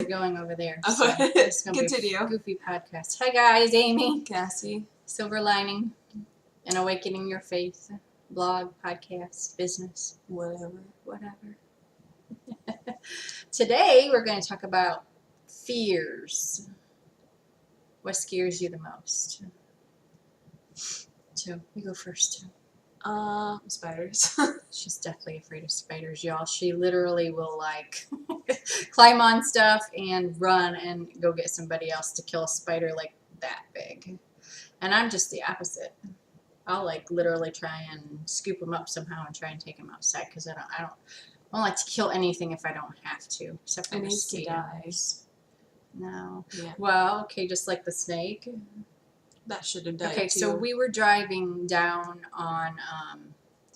going over there. So it's going to be a goofy podcast. Hi, guys. Amy. Cassie. Silver Lining and Awakening Your Faith. Blog, podcast, business. Whatever. Today, we're going to talk about fears. What scares you the most? So, you go first. Spiders. She's definitely afraid of spiders, y'all. She literally will, like, climb on stuff and run and go get somebody else to kill a spider, like, that big. And I'm just the opposite. I'll, like, literally try and scoop them up somehow and try and take them outside, because I don't like to kill anything if I don't have to, except for mosquitoes. No. Yeah. Well, okay, just like the snake. That should have died. Okay, too. so we were driving down on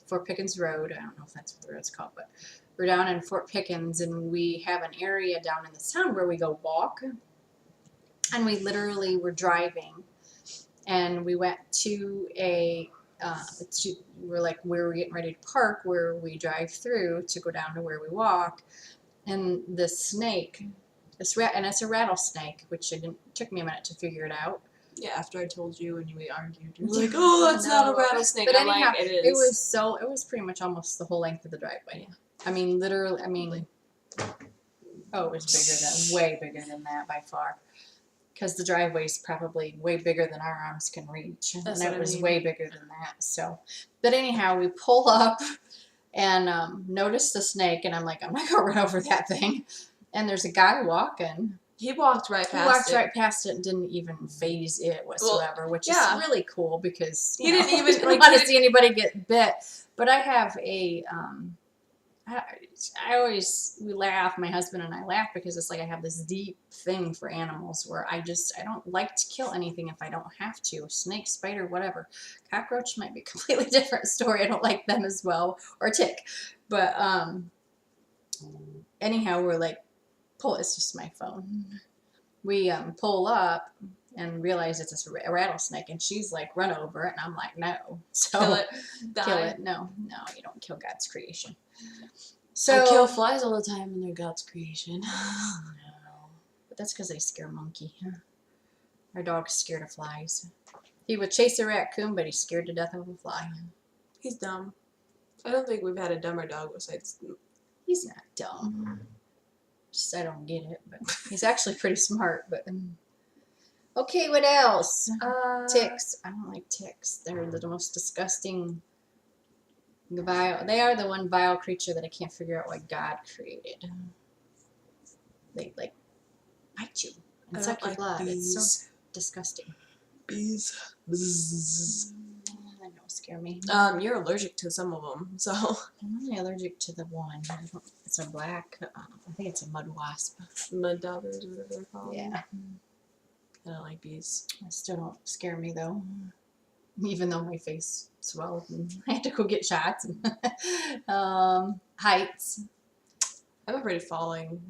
Fort Pickens Road. I don't know if that's what the road's called, but we're down in Fort Pickens, and we have an area down in the town where we go walk. And we literally were driving, and we went to we're like, where we're getting ready to park, where we drive through to go down to where we walk. And the snake, and it's a rattlesnake, which took me a minute to figure it out. Yeah, after I told you and we argued, you were like, "Oh, that's not a rattlesnake." But I'm anyhow, like, it is. It was pretty much almost the whole length of the driveway. Yeah. I mean, literally, it was way bigger than that by far. Because the driveway is probably way bigger than our arms can reach. And it was way bigger than that. So, but anyhow, we pull up and notice the snake, and I'm like, I'm not going to run over that thing. And there's a guy walking. He walked right past it and didn't even phase it whatsoever, which is really cool, because he didn't even want to see anybody get bit. But I have we laugh, my husband and I laugh, because it's like I have this deep thing for animals where I don't like to kill anything if I don't have to. Snake, spider, whatever. Cockroach might be a completely different story. I don't like them as well. Or tick. But anyhow, we're like, it's just my phone. We pull up and realize it's a rattlesnake, and she's like, run over it, and I'm like, no. So kill it. Kill it. No, you don't kill God's creation. So I kill flies all the time, and they're God's creation. No, but that's because they scare monkey. Our dog's scared of flies. He would chase a raccoon, but he's scared to death of a fly. He's dumb. I don't think we've had a dumber dog besides. He's not dumb. Just I don't get it, but he's actually pretty smart. But okay, what else? Ticks. I don't like ticks. They're the most disgusting. They are the one vile creature that I can't figure out why God created. They like bite you and suck your blood. Bees. It's so disgusting. Bees. Bzzz. They don't scare me. You're allergic to some of them, so. I'm only allergic to the one. It's a black. I think it's a mud wasp. Mud daubers, whatever they're called. Yeah. I don't like bees. They still don't scare me though. Even though my face swelled and I had to go get shots. Heights. I'm afraid of falling.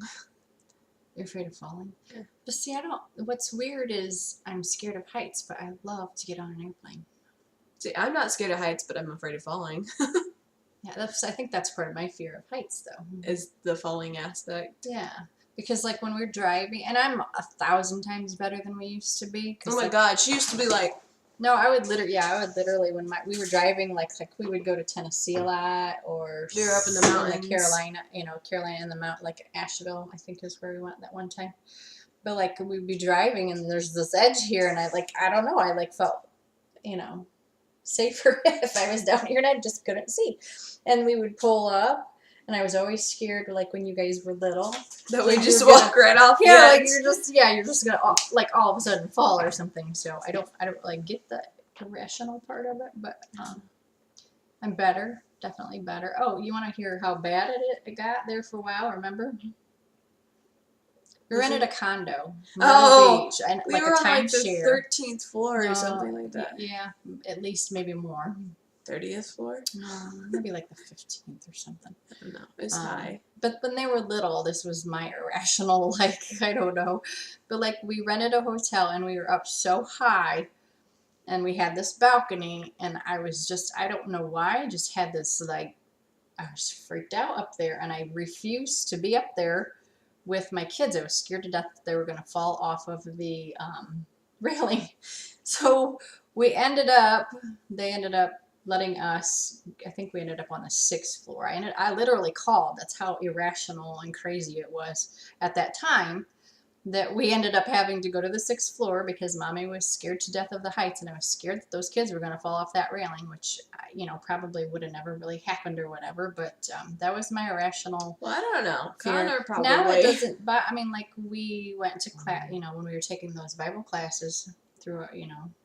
You're afraid of falling? Yeah. But see, what's weird is I'm scared of heights, but I love to get on an airplane. See, I'm not scared of heights, but I'm afraid of falling. Yeah, I think that's part of my fear of heights, though. Is the falling aspect. Yeah. Because, like, when we're driving, and I'm 1,000 times better than we used to be. Oh, my God. She used to be like... No, I would literally, when we were driving, like we would go to Tennessee a lot, or we were up in the mountains. Carolina in the mountain, like Asheville, I think is where we went that one time. But, like, we'd be driving, and there's this edge here, and I don't know, I, felt, safer if I was down here, and I just couldn't see. And we would pull up, and I was always scared, like, when you guys were little. That we just walk right off the edge. Like, you're just gonna, like, all of a sudden fall or something. So I don't like, get the irrational part of it, but I'm better. Definitely better. Oh, you want to hear how bad it got there for a while, remember? We rented a condo. Beach, and, we were on, like, the 13th floor or something like that. Yeah, at least maybe more. 30th floor? No, maybe like the 15th or something. I don't know. It's high. But when they were little, this was my irrational, like, I don't know. But, like, we rented a hotel, and we were up so high, and we had this balcony, and I don't know why, I just had this, like, I was freaked out up there, and I refused to be up there with my kids. I was scared to death that they were going to fall off of the railing. So they ended up letting us, I think we ended up on the 6th floor. I literally called. That's how irrational and crazy it was at that time, that we ended up having to go to the 6th floor because Mommy was scared to death of the heights, and I was scared that those kids were going to fall off that railing, which, probably would have never really happened or whatever, but that was my irrational Well, I don't know. fear. Connor probably. Now it doesn't, but like we went to class, when we were taking those Bible classes through,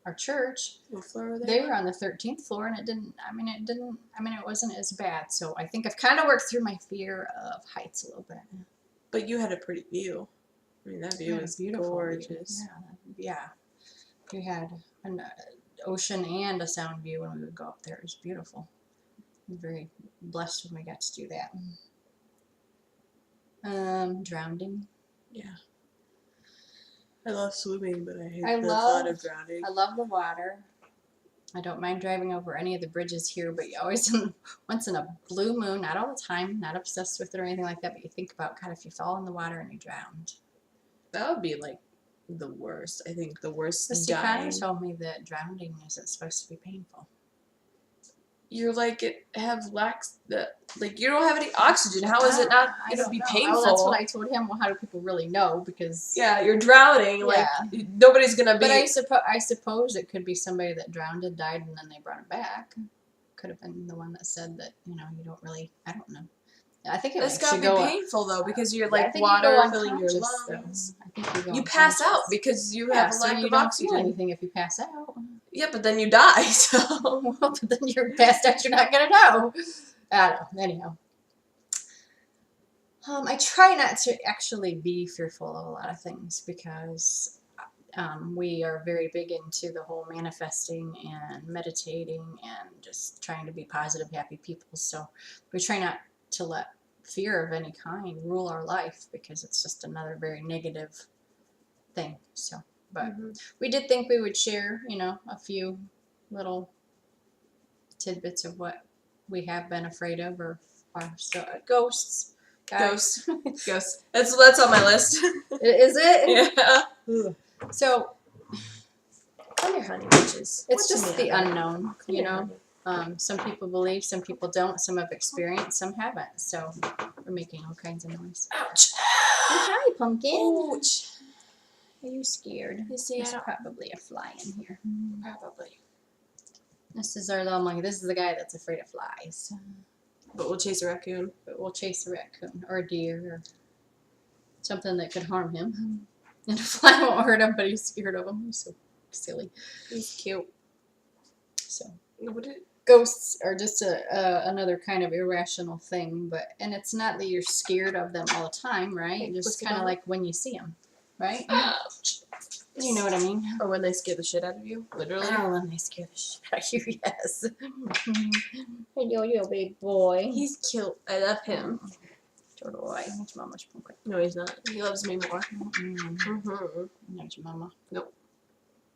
our church, What floor were they were on the 13th floor, and it wasn't as bad. So I think I've kind of worked through my fear of heights a little bit. But you had a pretty view. I mean, that view Yeah, was beautiful gorgeous. Yeah. We had an ocean and a sound view when we would go up there. It was beautiful. I'm very blessed when we got to do that. Drowning. Yeah. I love swimming, but I hate I the love- thought of drowning. I love the water. I don't mind driving over any of the bridges here, but you always, once in a blue moon, not all the time, not obsessed with it or anything like that, but you think about, God, if you fall in the water and you drowned. That would be like the worst. I think the worst But is see, Connor dying. told me that drowning isn't supposed to be painful. You're like you don't have any oxygen. How is it not I gonna don't be know. painful? Oh, that's what I told him. Well, how do people really know? Because Yeah, you're drowning. Like Yeah. nobody's gonna be. But I suppose it could be somebody that drowned and died, and then they brought him back. Could have been the one that said that you don't really. I don't know. I think it That's makes gotta you be go. painful though, because you're Yeah, I like think you water go filling your unconscious, though. lungs. I think you go. You pass out unconscious. because you Yeah, have a so lack you of don't oxygen. feel anything if you pass out. Yeah, but then you die. So Well, but then you're passed out. You're not gonna know. I don't know. Anyhow. I try not to actually be fearful of a lot of things because we are very big into the whole manifesting and meditating and just trying to be positive, happy people. So we try not to let fear of any kind rule our life because it's just another very negative thing. So, but we did think we would share, a few little tidbits of what we have been afraid of or are still ghosts. Guys. Ghosts. That's on my list. Is it? Yeah. Ugh. So Come here, honey bitches. it's just the unknown, Come here, honey. Some people believe, some people don't, some have experienced, some haven't. So we're making all kinds of noise. Ouch. Hi, pumpkin. Ouch. Are you scared? You see, There's I don't- probably a fly in here. Probably. This is our little monkey. This is the guy that's afraid of flies. But we'll chase a raccoon. But we'll chase a raccoon or a deer or something that could harm him. And a fly won't hurt him, but he's scared of him. He's so silly. He's cute. So What did ghosts are just another kind of irrational thing, and it's not that you're scared of them all the time, right? Like, Just look it kind of up. like when you see them, right? Ouch. You know what I mean? Or when they scare the shit out of you, literally. Oh, when they scare the shit out of you, yes. Hello, you big boy. He's cute. I love him. So do I. That's Mama's pumpkin. No, he's not. He loves me more. Mm-mm. Mm-hmm. That's Mama. Nope.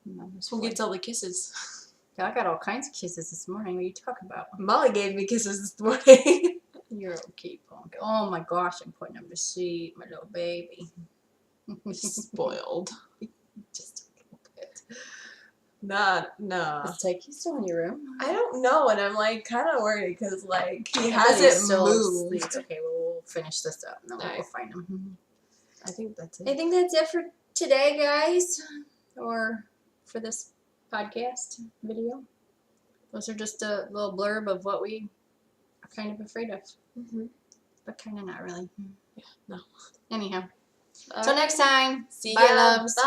Mama's Who boy. gets all the kisses? I got all kinds of kisses this morning. What are you talking about? Molly gave me kisses this morning. You're okay, punk. Oh my gosh, I'm putting him to sleep, my little baby. Spoiled. Just a little bit. No. It's like, he's still in your room. I don't know, and I'm like kind of worried because like he Yeah, but he's hasn't still moved. asleep. Okay, well, we'll finish this up and then we'll go Alright. find him. I think that's I it. think that's it for today, guys. Or for this podcast video. Those are just a little blurb of what we are kind of afraid of. Mm-hmm. But kind of not really. Yeah, no. Anyhow. All Till right. next time. See Bye, ya. loves. Bye.